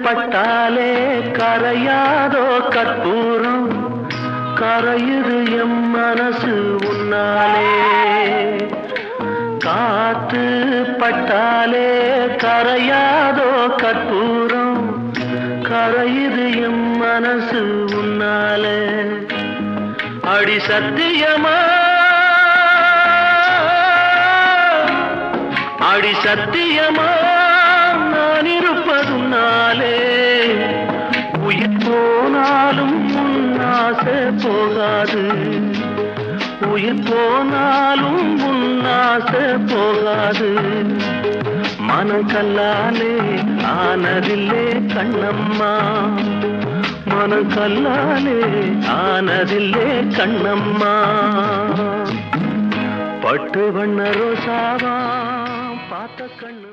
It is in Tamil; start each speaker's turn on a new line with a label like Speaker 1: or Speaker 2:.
Speaker 1: பட்டாலே கரையாதோ கற்பூரம் கரையுது எம் மனசு உன்னாலே காத்து பட்டாலே கரையாதோ கற்பூரம் கரையுது எம் மனசு உன்னாலே அடி சத்தியமா அடி சத்தியமா நான் இருப்பதுனாலே உயிர் போனாலும் உன்னாசை போகாது உயிர் போனாலும் உன்னாசை போகாது மனக்கல்லாலே ஆனதில்லே கண்ணம்மா மனக்கல்லாலே ஆனதில்லே கண்ணம்மா பட்டு வண்ண ரோசாவா பார்த்த கண்ணு